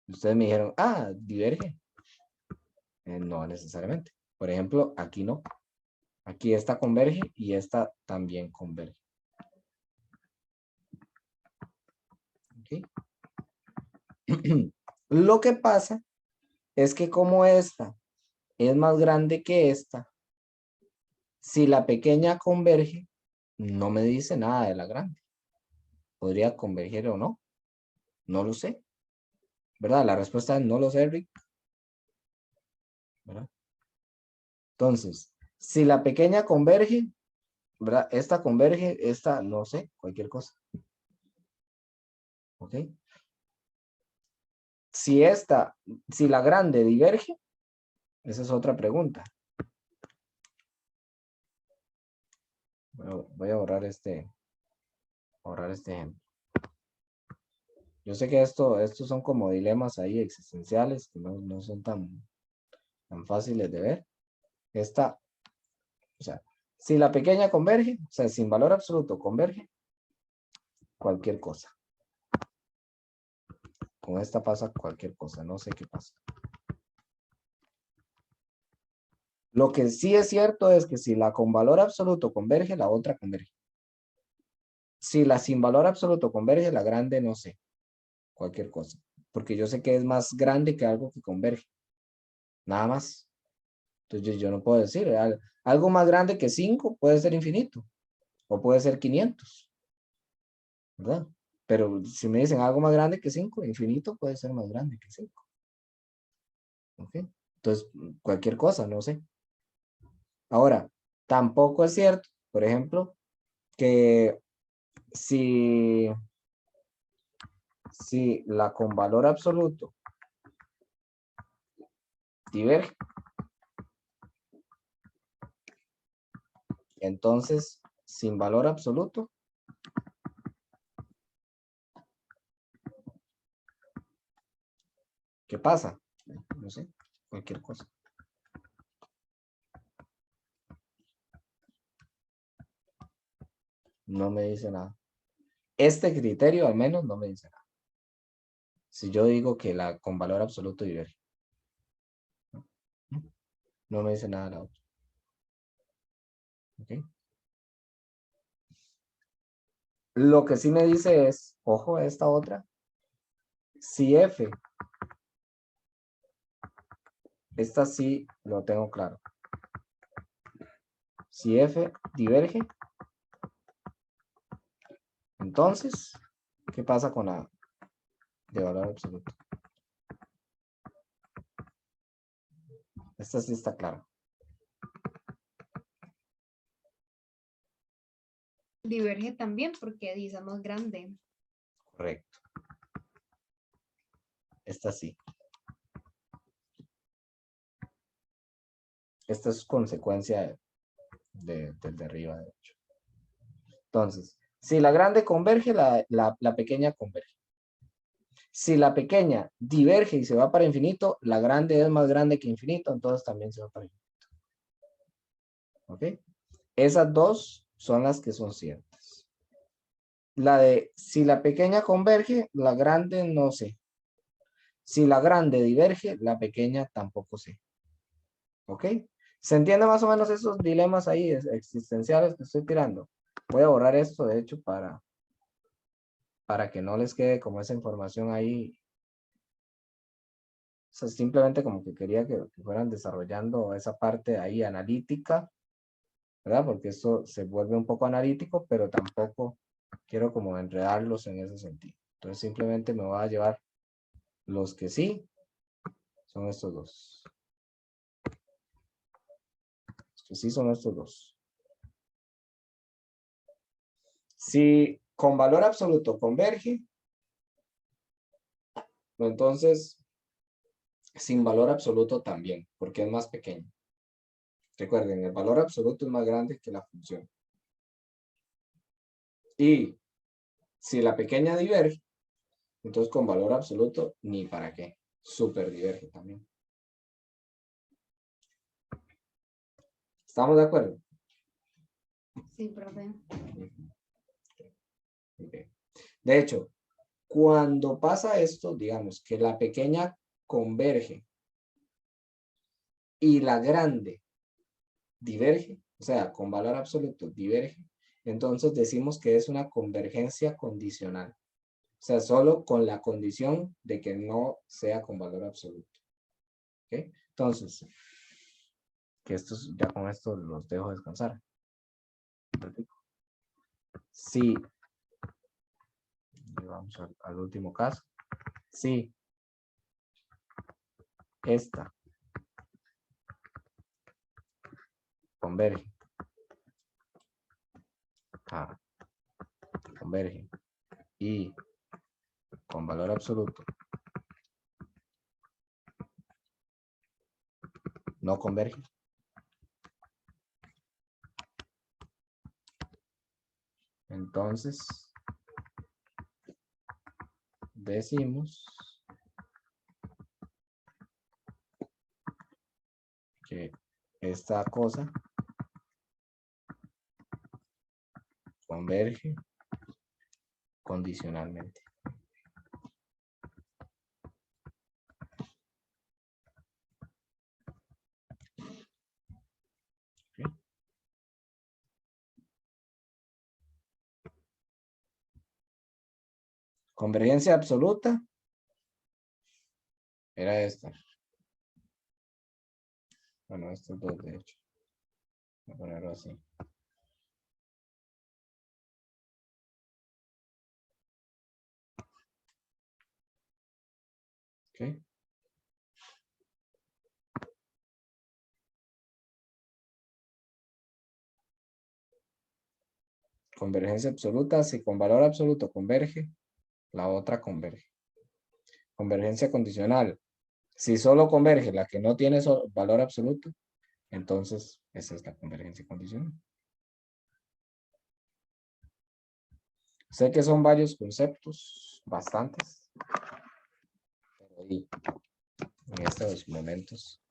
Ustedes me dijeron, diverge. No necesariamente. Por ejemplo, aquí no. Aquí esta converge y esta también converge. ¿Okay? Lo que pasa es que como esta es más grande que esta, si la pequeña converge, no me dice nada de la grande. ¿Podría converger o no? No lo sé. ¿Verdad? La respuesta es no lo sé, Rick. ¿Verdad? Entonces, si la pequeña converge, ¿verdad? Esta converge, esta no sé, cualquier cosa. ¿Ok? Si la grande diverge, esa es otra pregunta. Voy a borrar este ejemplo. Yo sé que estos son como dilemas ahí existenciales que no son tan fáciles de ver. O sea, si la pequeña converge, o sea, sin valor absoluto converge, cualquier cosa. Con esta pasa cualquier cosa, no sé qué pasa. Lo que sí es cierto es que si la con valor absoluto converge, la otra converge. Si la sin valor absoluto converge, la grande no sé. Cualquier cosa. Porque yo sé que es más grande que algo que converge. Nada más. Entonces yo no puedo decir. Algo más grande que 5 puede ser infinito. O puede ser 500. ¿Verdad? Pero si me dicen algo más grande que 5, infinito puede ser más grande que 5. ¿Ok? Entonces, cualquier cosa, no sé. Ahora, tampoco es cierto, por ejemplo, que si la con valor absoluto diverge, entonces sin valor absoluto, ¿qué pasa? No sé, cualquier cosa. No me dice nada. Este criterio al menos no me dice nada. Si yo digo que la con valor absoluto diverge. No me dice nada la otra. ¿Ok? Lo que sí me dice es, ojo a esta otra, si F, esta sí lo tengo claro. Si F diverge, entonces, ¿qué pasa con la de valor absoluto? Esta sí está clara. Diverge también porque dice más grande. Correcto. Esta sí. Esta es consecuencia del de arriba, de hecho. Entonces, si la grande converge, la pequeña converge. Si la pequeña diverge y se va para infinito, la grande es más grande que infinito, entonces también se va para infinito. ¿Ok? Esas dos son las que son ciertas. La de si la pequeña converge, la grande no sé. Si la grande diverge, la pequeña tampoco sé. ¿Ok? ¿Se entiende más o menos esos dilemas ahí existenciales que estoy tirando? Voy a borrar esto, de hecho, para que no les quede como esa información ahí. O sea, simplemente como que quería que fueran desarrollando esa parte ahí analítica, ¿verdad? Porque esto se vuelve un poco analítico, pero tampoco quiero como enredarlos en ese sentido. Entonces simplemente me voy a llevar los que sí, son estos dos. Los que sí son estos dos. Si con valor absoluto converge, entonces sin valor absoluto también, porque es más pequeño. Recuerden, el valor absoluto es más grande que la función. Y si la pequeña diverge, entonces con valor absoluto, ni para qué. Súper diverge también. ¿Estamos de acuerdo? Sí, profe. Okay. De hecho, cuando pasa esto, digamos que la pequeña converge y la grande diverge, o sea, con valor absoluto diverge, entonces decimos que es una convergencia condicional. O sea, solo con la condición de que no sea con valor absoluto. ¿Ok? Entonces, que estos, ya con esto los dejo descansar. Si, vamos al último caso. Si esta converge, converge y con valor absoluto no converge, entonces decimos que esta cosa converge condicionalmente. ¿Ok? Convergencia absoluta era esta. Bueno, estos dos de hecho. Voy a ponerlo así. ¿Ok? Convergencia absoluta, si con valor absoluto converge, la otra converge. Convergencia condicional, si solo converge la que no tiene valor absoluto, entonces esa es la convergencia condicional. Sé que son varios conceptos, bastantes, pero en estos momentos